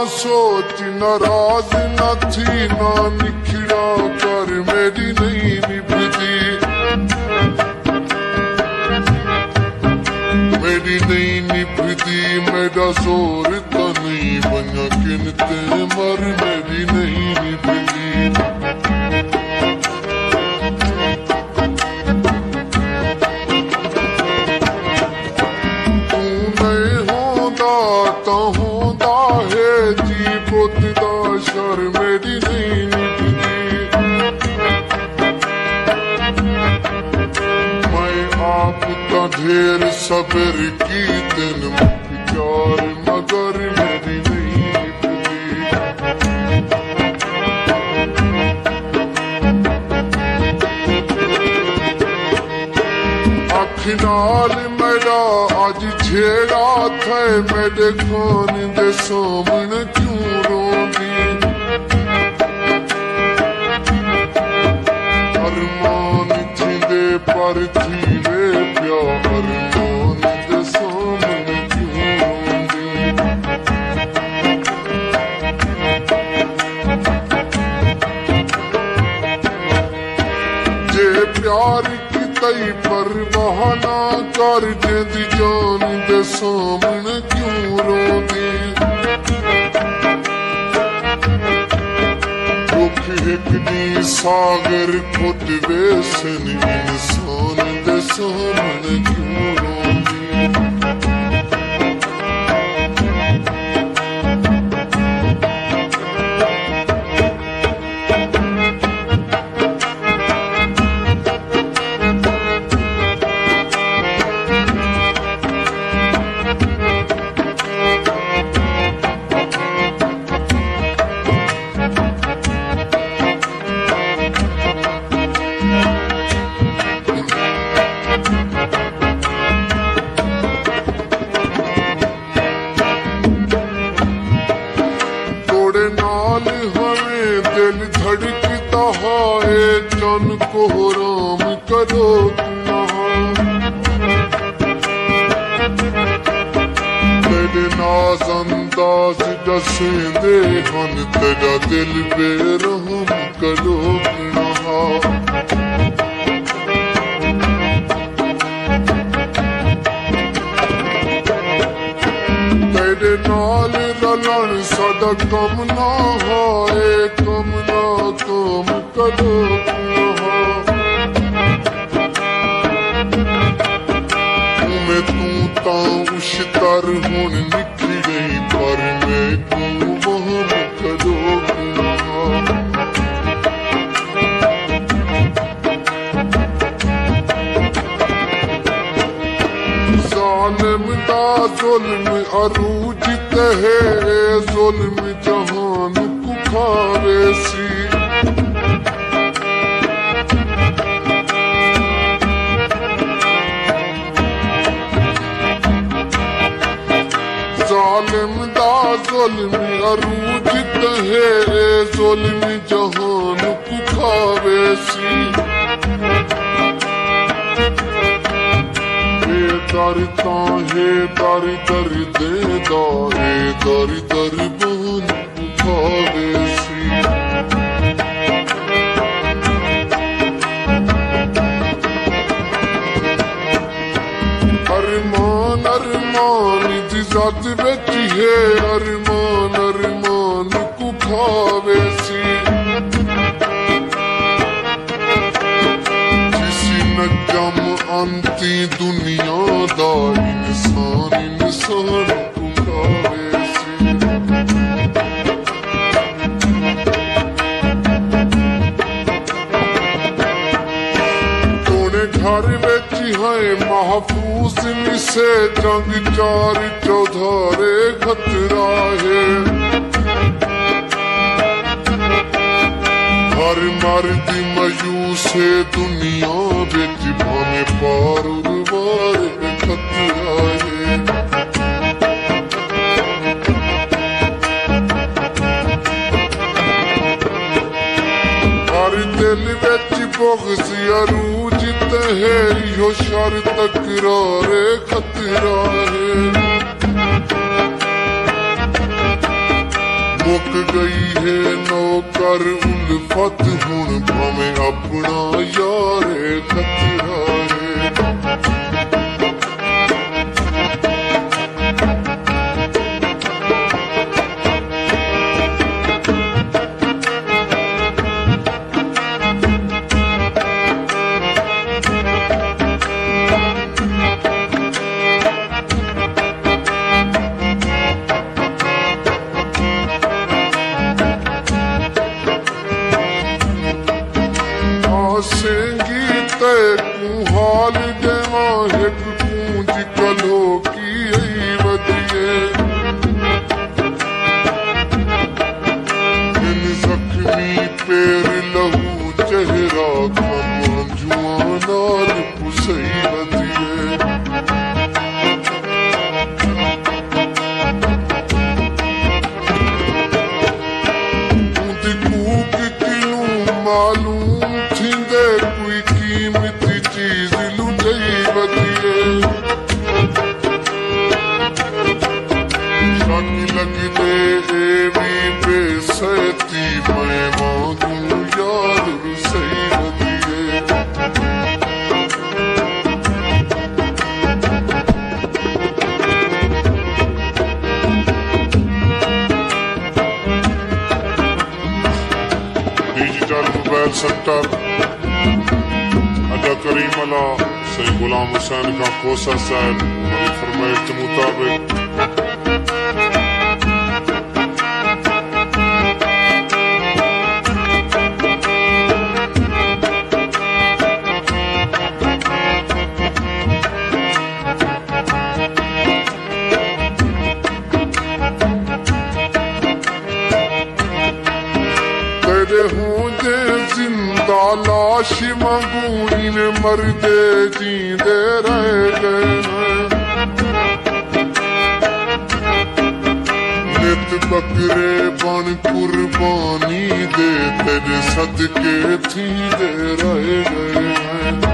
सोच नाराज न थी ना निखड़ा कर मेरी नहीं निभती, मेरी नहीं निभती। मेरा जोर तो नहीं बना किनते मर मेरी नहीं निभती। तू नहीं होंदा तो होंदा है जी पुत दा शर मेरी नहीं निभती। मैं आप तो ढेर सबर की दिन प्यार मगर मेरी नहीं निभती। अख नाल मेरा अज छेड़ा थे मेरे खान दे सामने क्यों रोंदी। अरमान थिंदे पर थी वे प्यार अरमान दे सामने क्यों रोंदी। जे प्यार की तई परवाह ना कर जेदी जान दे सामने क्यों रोंदी। दुख एक दी सागर खुद बेसन इंसान दे सामने क्यों रोंदी। दिल धड़कता है चन को राम करो तेरे नाज अंदाज दसेंदे हन तेरा दिल बेरहम करो नहा। तेरे नाल रलन साडा कम ना होए कम ना कम करो मैं तू तां उशतर हुण निकली गई पर मैं तू वहम करो। जालिम दा जुल्म अरूज है जुल्म जहान को खावे सी। जालिम दा जुल्म अरूज है जुल्म जहान को खावे सी। दर ताहे दर दर दे दाए दर दर बन उठावे सी। अरमान अरमान दी जात विच है अरमान अरमान को खावे सी। किसी न जम अंती दुनिया दा इंसान इंसान को खावे सी। तोने घर विच है महफूज निसे जंग चार चौधारे खतरा है। हर मर्द मायूस है दुनिया बिच भावे पार उर्वार खतरा है। हर दिल बिच बुग़्ज़ अरूज है यो शर तकरार खतरा है। मुक गई है नौकर उल्फत हुण भावें अपना यारे खतरा है। आसेंगी तैकू हाल देवा एक कूंज कलो की वधिए इन जख्मी पैर लहू चेहरा खम जुआ नाल पुसई वधिए। कूक किनू मालूम थींदे कोई कीमती चीज लुटई वधिए। शक लगदे एवी बेसती मैं वांगू यार रुसई वधिए। डिजिटल मोबाइल सेंटर अदा करीम अला सही गुलाम हुसैन का कोसा साहब हमारी फरमाइश के मुताबिक तेरे होंदे जिंदा लाश मंगू इन मरदे जींदे रह गए हैं। नित बकरे बन कुर्बानी दे तेरे सदके थींदे रह गए हैं।